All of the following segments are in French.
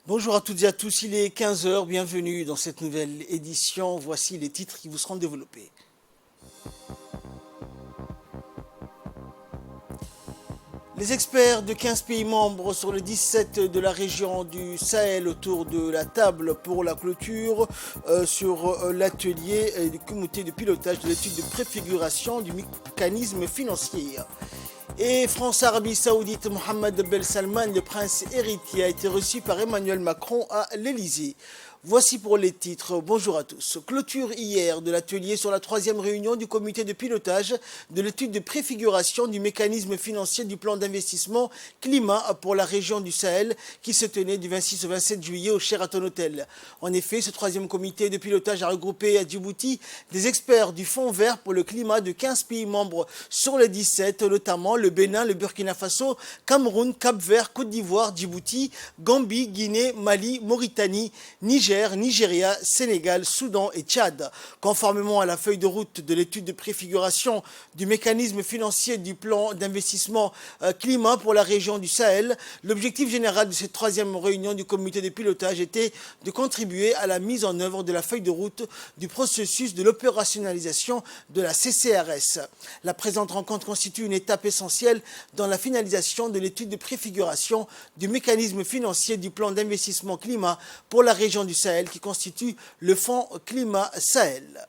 Bonjour à toutes et à tous, il est 15 heures. Bienvenue dans cette nouvelle édition. Voici les titres qui vous seront développés. Les experts de 15 pays membres sur les 17 de la région du Sahel autour de la table pour la clôture sur l'atelier du comité de pilotage de l'étude de préfiguration du mécanisme financier. Et France-Arabie Saoudite, Mohammed Ben Salman, le prince héritier, a été reçu par Emmanuel Macron à l'Elysée. Voici pour les titres. Bonjour à tous. Clôture hier de l'atelier sur la troisième réunion du comité de pilotage de l'étude de préfiguration du mécanisme financier du plan d'investissement climat pour la région du Sahel qui se tenait du 26 au 27 juillet au Sheraton Hotel. En effet, ce troisième comité de pilotage a regroupé à Djibouti des experts du Fonds vert pour le climat de 15 pays membres sur les 17, notamment le Bénin, le Burkina Faso, Cameroun, Cap-Vert, Côte d'Ivoire, Djibouti, Gambie, Guinée, Mali, Mauritanie, Niger, Nigeria, Sénégal, Soudan et Tchad. Conformément à la feuille de route de l'étude de préfiguration du mécanisme financier du plan d'investissement climat pour la région du Sahel, l'objectif général de cette troisième réunion du comité de pilotage était de contribuer à la mise en œuvre de la feuille de route du processus de l'opérationnalisation de la CCRS. La présente rencontre constitue une étape essentielle dans la finalisation de l'étude de préfiguration du mécanisme financier du plan d'investissement climat pour la région du Sahel qui constitue le Fonds Climat Sahel.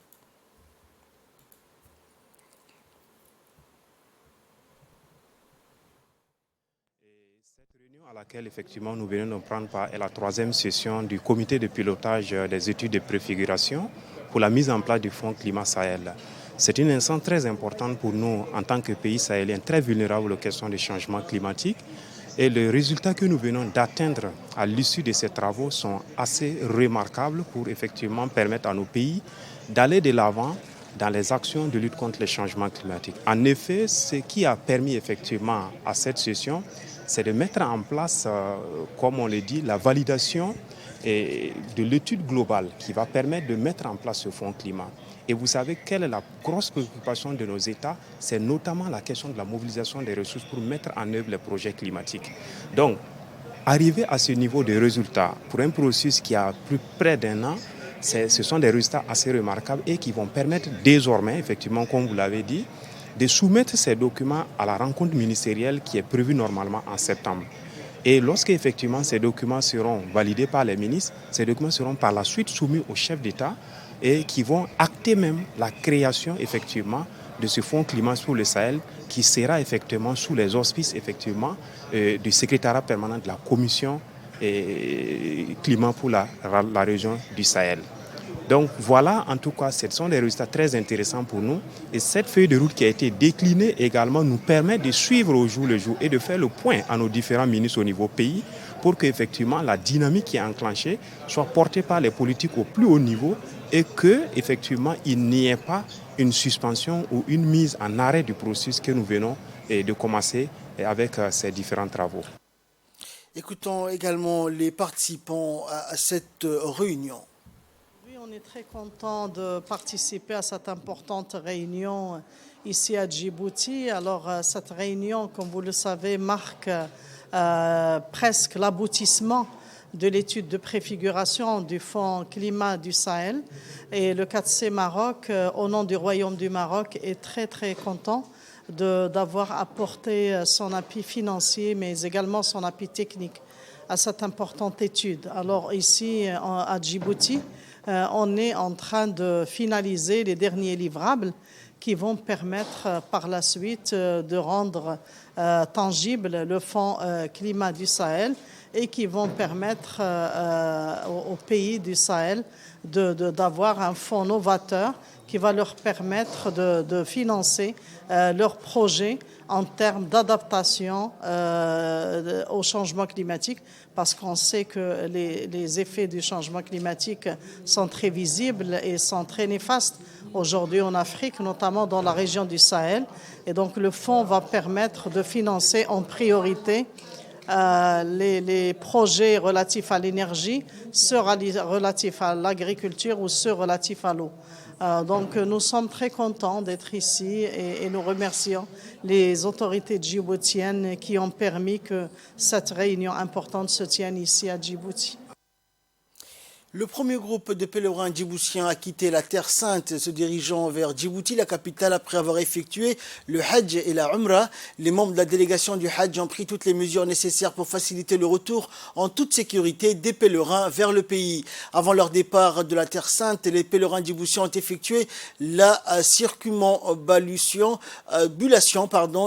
Cette réunion à laquelle effectivement nous venons de prendre part est la troisième session du comité de pilotage des études de préfiguration pour la mise en place du Fonds Climat Sahel. C'est une instance très importante pour nous en tant que pays sahélien très vulnérable aux questions du changement climatique. Et les résultats que nous venons d'atteindre à l'issue de ces travaux sont assez remarquables pour effectivement permettre à nos pays d'aller de l'avant dans les actions de lutte contre les changements climatiques. En effet, ce qui a permis effectivement à cette session, c'est de mettre en place, comme on le dit, la validation de l'étude globale qui va permettre de mettre en place ce fonds climat. Et vous savez quelle est la grosse préoccupation de nos États? C'est notamment la question de la mobilisation des ressources pour mettre en œuvre les projets climatiques. Donc, arriver à ce niveau de résultats pour un processus qui a plus près d'un an, ce sont des résultats assez remarquables et qui vont permettre désormais, effectivement, comme vous l'avez dit, de soumettre ces documents à la rencontre ministérielle qui est prévue normalement en septembre. Et lorsque effectivement ces documents seront validés par les ministres, ces documents seront par la suite soumis au chef d'État et qui vont acter même la création effectivement de ce fonds climat sur le Sahel qui sera effectivement sous les auspices effectivement du secrétariat permanent de la commission climat pour la région du Sahel. Donc voilà, en tout cas, ce sont des résultats très intéressants pour nous. Et cette feuille de route qui a été déclinée également nous permet de suivre au jour le jour et de faire le point à nos différents ministres au niveau pays pour qu'effectivement la dynamique qui est enclenchée soit portée par les politiques au plus haut niveau et qu'effectivement il n'y ait pas une suspension ou une mise en arrêt du processus que nous venons de commencer avec ces différents travaux. Écoutons également les participants à cette réunion. On est très content de participer à cette importante réunion ici à Djibouti. Alors, cette réunion, comme vous le savez, marque presque l'aboutissement de l'étude de préfiguration du Fonds climat du Sahel. Et le 4C Maroc, au nom du Royaume du Maroc, est très, très content d'avoir apporté son appui financier, mais également son appui technique à cette importante étude. Alors, ici, à Djibouti, on est en train de finaliser les derniers livrables qui vont permettre par la suite de rendre tangible le Fonds climat du Sahel et qui vont permettre aux pays du Sahel d'avoir un fonds novateur qui va leur permettre de financer leurs projets en termes d'adaptation au changement climatique, parce qu'on sait que les effets du changement climatique sont très visibles et sont très néfastes aujourd'hui en Afrique, notamment dans la région du Sahel. Et donc le fonds va permettre de financer en priorité les projets relatifs à l'énergie, ceux relatifs à l'agriculture ou ceux relatifs à l'eau. Donc nous sommes très contents d'être ici et nous remercions les autorités djiboutiennes qui ont permis que cette réunion importante se tienne ici à Djibouti. Le premier groupe de pèlerins djiboutiens a quitté la Terre Sainte, se dirigeant vers Djibouti, la capitale, après avoir effectué le Hajj et la Umrah. Les membres de la délégation du Hajj ont pris toutes les mesures nécessaires pour faciliter le retour en toute sécurité des pèlerins vers le pays. Avant leur départ de la Terre Sainte, les pèlerins djiboutiens ont effectué la circumambulation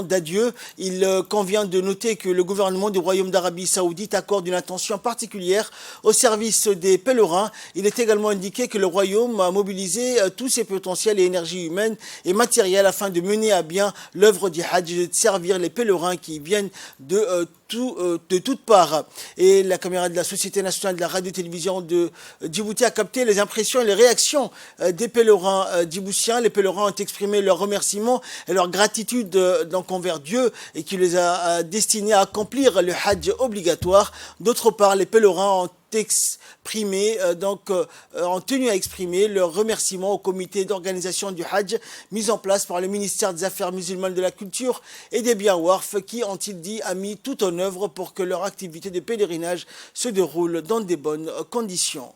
d'adieu. Il convient de noter que le gouvernement du Royaume d'Arabie Saoudite accorde une attention particulière au service des pèlerins. Il est également indiqué que le Royaume a mobilisé tous ses potentiels et énergies humaines et matérielles afin de mener à bien l'œuvre du Hajj et de servir les pèlerins qui viennent de toutes parts. Et la caméra de la Société nationale de la radio-télévision de Djibouti a capté les impressions et les réactions des pèlerins djiboutiens. Les pèlerins ont exprimé leur remerciement et leur gratitude envers Dieu et qui les a destinés à accomplir le Hajj obligatoire. D'autre part, les pèlerins ont tenu à exprimer leur remerciement au comité d'organisation du Hajj mis en place par le ministère des Affaires musulmanes, de la Culture et des Biens Warf, qui, ont-ils dit, a mis tout en œuvre pour que leur activité de pèlerinage se déroule dans de bonnes conditions.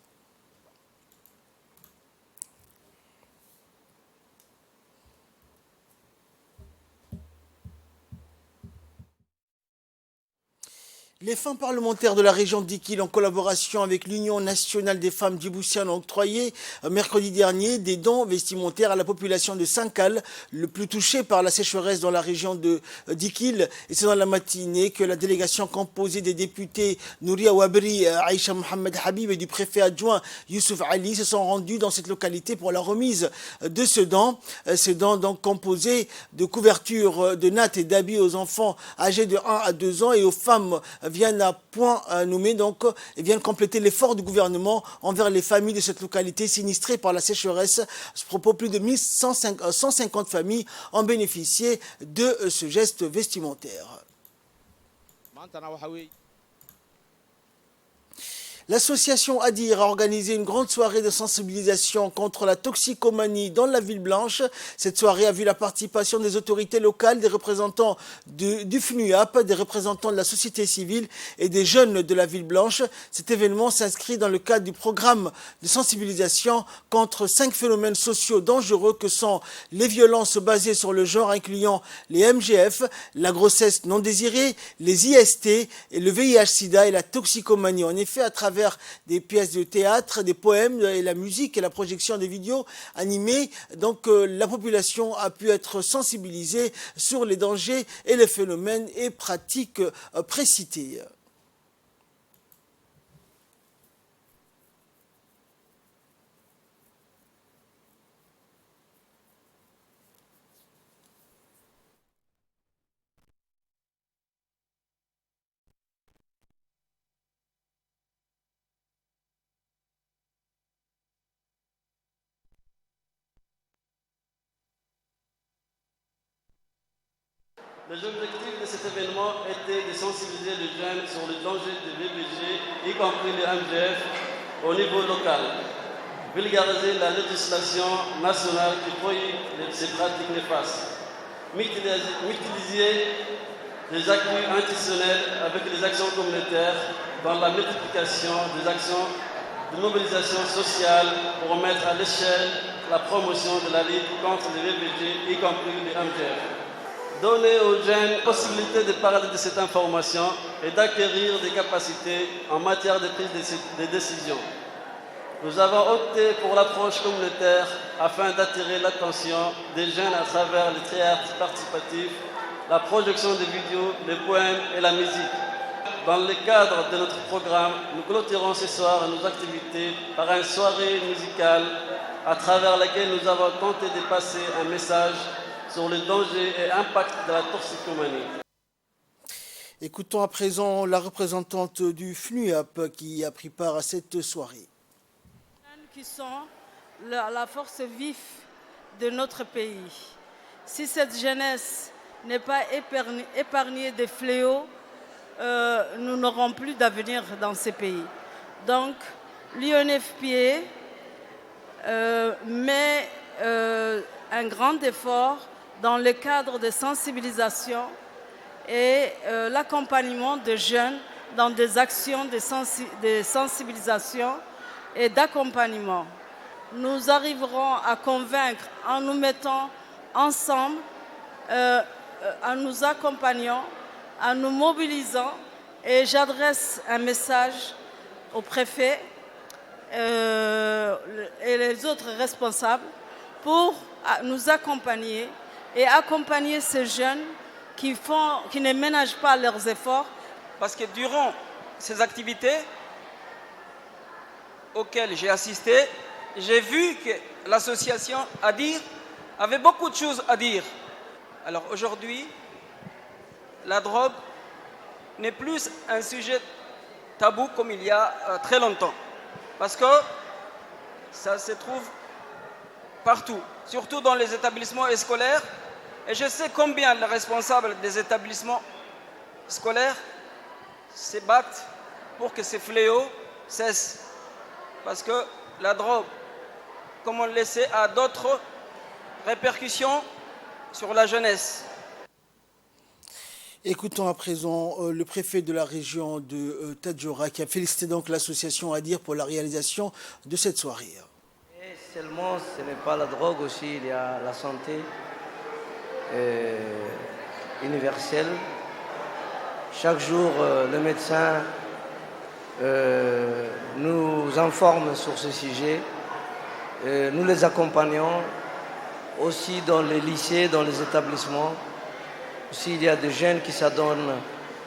Les femmes parlementaires de la région d'Ikil, en collaboration avec l'Union nationale des femmes djiboutiennes, ont octroyé mercredi dernier des dons vestimentaires à la population de Sankal, le plus touché par la sécheresse dans la région d'Ikil. Et c'est dans la matinée que la délégation composée des députés Nouria Wabri, Aïcha Mohamed Habib et du préfet adjoint Youssouf Ali se sont rendus dans cette localité pour la remise de ce don. Ces dons, donc composés de couvertures de nattes et d'habits aux enfants âgés de 1 à 2 ans et aux femmes, viennent à point nommé et viennent compléter l'effort du gouvernement envers les familles de cette localité sinistrée par la sécheresse. À ce propos, plus de 150 familles ont bénéficié de ce geste vestimentaire. L'association Adir a organisé une grande soirée de sensibilisation contre la toxicomanie dans la ville blanche. Cette soirée a vu la participation des autorités locales, des représentants du FNUAP, des représentants de la société civile et des jeunes de la ville blanche. Cet événement s'inscrit dans le cadre du programme de sensibilisation contre 5 phénomènes sociaux dangereux que sont les violences basées sur le genre, incluant les MGF, la grossesse non désirée, les IST et le VIH-Sida et la toxicomanie. En effet, à travers des pièces de théâtre, des poèmes et la musique et la projection des vidéos animées, la population a pu être sensibilisée sur les dangers et les phénomènes et pratiques précités. Les objectifs de cet événement étaient de sensibiliser les jeunes sur les dangers du VBG, y compris les MGF, au niveau local, vulgariser la législation nationale qui prohibe ces pratiques néfastes, utiliser les acquis institutionnels avec les actions communautaires dans la multiplication des actions de mobilisation sociale pour mettre à l'échelle la promotion de la lutte contre les VBG, y compris les MGF. Donner aux jeunes la possibilité de parler de cette information et d'acquérir des capacités en matière de prise de décision. Nous avons opté pour l'approche communautaire afin d'attirer l'attention des jeunes à travers les théâtres participatifs, la projection des vidéos, les poèmes et la musique. Dans le cadre de notre programme, nous clôturons ce soir nos activités par une soirée musicale à travers laquelle nous avons tenté de passer un message sur les dangers et impacts de la toxicomanie. Écoutons à présent la représentante du FNUAP qui a pris part à cette soirée. Qui sont la force vive de notre pays. Si cette jeunesse n'est pas épargnée des fléaux, nous n'aurons plus d'avenir dans ces pays. Donc, l'UNFPA met un grand effort dans le cadre de sensibilisation et l'accompagnement de jeunes dans des actions de sensibilisation et d'accompagnement. Nous arriverons à convaincre en nous mettant ensemble, en nous accompagnant, en nous mobilisant. Et j'adresse un message au préfet et les autres responsables pour nous accompagner et accompagner ces jeunes qui ne ménagent pas leurs efforts. Parce que durant ces activités auxquelles j'ai assisté, j'ai vu que l'association ADIR avait beaucoup de choses à dire. Alors aujourd'hui, la drogue n'est plus un sujet tabou comme il y a très longtemps. Parce que ça se trouve partout, surtout dans les établissements scolaires. Et je sais combien les responsables des établissements scolaires se battent pour que ces fléaux cessent. Parce que la drogue, comme on le sait, a d'autres répercussions sur la jeunesse. Écoutons à présent le préfet de la région de Tadjoura qui a félicité donc l'association ADIR pour la réalisation de cette soirée. Et seulement, ce n'est pas la drogue aussi, il y a la santé universelle. Chaque jour, le médecin nous informe sur ce sujet. Nous les accompagnons aussi dans les lycées, dans les établissements. Aussi, il y a des jeunes qui s'adonnent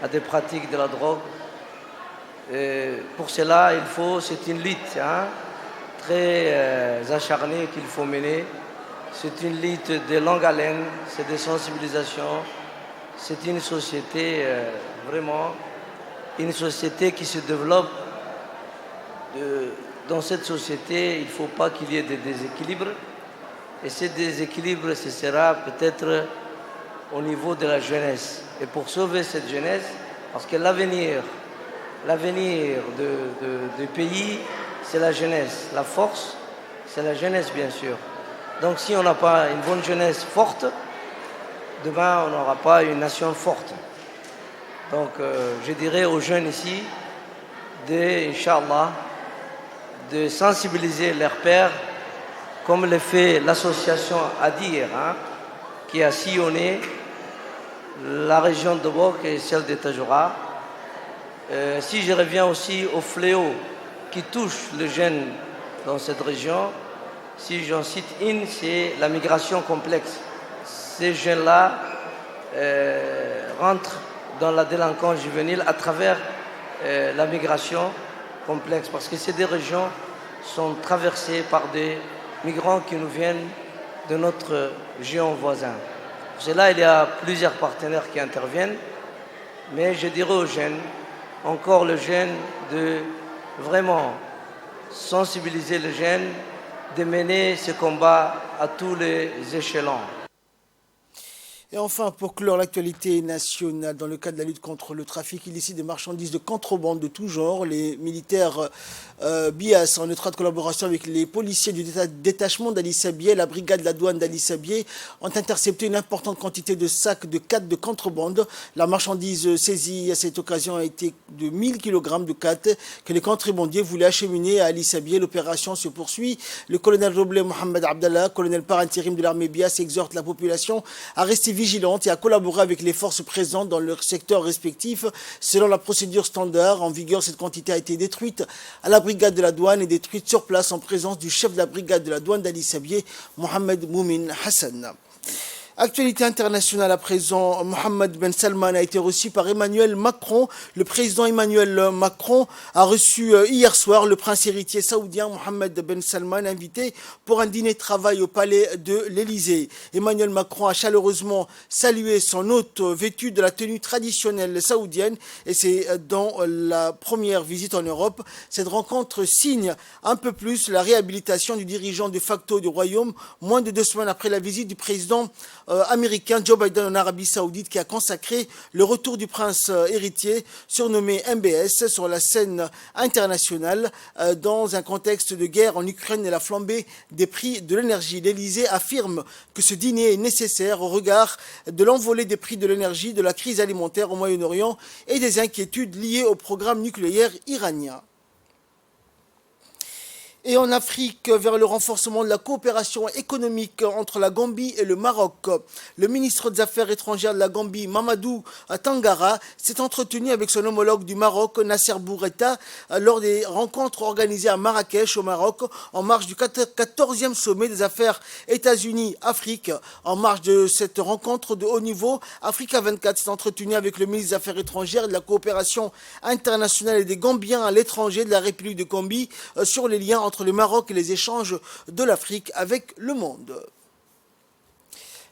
à des pratiques de la drogue. Pour cela, c'est une lutte très acharnée qu'il faut mener. C'est une lutte de longue haleine, c'est des sensibilisations. C'est une société, vraiment, une société qui se développe. Dans cette société, il ne faut pas qu'il y ait des déséquilibres. Et ces déséquilibres, ce sera peut-être au niveau de la jeunesse. Et pour sauver cette jeunesse, parce que l'avenir du pays, c'est la jeunesse. La force, c'est la jeunesse, bien sûr. Donc si on n'a pas une bonne jeunesse forte, demain, on n'aura pas une nation forte. Donc je dirais aux jeunes ici, Inch'Allah, de sensibiliser leurs pères, comme le fait l'association ADIR, qui a sillonné la région de Bok et celle de Tadjoura. Si je reviens aussi au fléau qui touche les jeunes dans cette région, si j'en cite une, c'est la migration complexe. Ces jeunes-là rentrent dans la délinquance juvénile à travers la migration complexe, parce que ces deux régions sont traversées par des migrants qui nous viennent de notre géant voisin. Pour cela, il y a plusieurs partenaires qui interviennent, mais je dirais aux jeunes, encore les jeunes, de vraiment sensibiliser les jeunes, de mener ce combat à tous les échelons. Et enfin, pour clore l'actualité nationale, dans le cadre de la lutte contre le trafic illicite de marchandises de contrebande de tout genre, les militaires BIAS, en étroite collaboration avec les policiers du détachement d'Ali Sabieh, la brigade de la douane d'Ali Sabieh, ont intercepté une importante quantité de sacs de khat de contrebande. La marchandise saisie à cette occasion a été de 1000 kg de khat que les contrebandiers voulaient acheminer à Ali Sabieh. L'opération se poursuit. Le colonel Robleh Mohamed Abdallah, colonel par intérim de l'armée BIAS, exhorte la population à rester vigilante et à collaborer avec les forces présentes dans leurs secteurs respectifs. Selon la procédure standard en vigueur, cette quantité a été détruite à la brigade de la douane et détruite sur place en présence du chef de la brigade de la douane d'Ali Sabieh, Mohamed Moumin Hassan. Actualité internationale à présent, Mohamed Ben Salman a été reçu par Emmanuel Macron. Le président Emmanuel Macron a reçu hier soir le prince héritier saoudien Mohamed Ben Salman, invité pour un dîner travail au palais de l'Élysée. Emmanuel Macron a chaleureusement salué son hôte vêtu de la tenue traditionnelle saoudienne et c'est dans la première visite en Europe. Cette rencontre signe un peu plus la réhabilitation du dirigeant de facto du royaume, moins de 2 semaines après la visite du président américain Joe Biden en Arabie Saoudite, qui a consacré le retour du prince héritier, surnommé MBS, sur la scène internationale dans un contexte de guerre en Ukraine et la flambée des prix de l'énergie. L'Élysée affirme que ce dîner est nécessaire au regard de l'envolée des prix de l'énergie, de la crise alimentaire au Moyen-Orient et des inquiétudes liées au programme nucléaire iranien. Et en Afrique, vers le renforcement de la coopération économique entre la Gambie et le Maroc, le ministre des Affaires étrangères de la Gambie, Mamadou Tangara, s'est entretenu avec son homologue du Maroc, Nasser Bourreta, lors des rencontres organisées à Marrakech, au Maroc, en marge du 14e sommet des affaires États-Unis-Afrique. En marge de cette rencontre de haut niveau, Africa 24 s'est entretenu avec le ministre des Affaires étrangères et de la coopération internationale et des Gambiens à l'étranger de la République de Gambie sur les liens entre le Maroc et les échanges de l'Afrique avec le monde.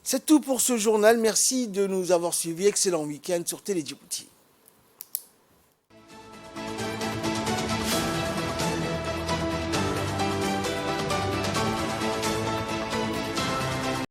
C'est tout pour ce journal. Merci de nous avoir suivis. Excellent week-end sur Télé Djibouti.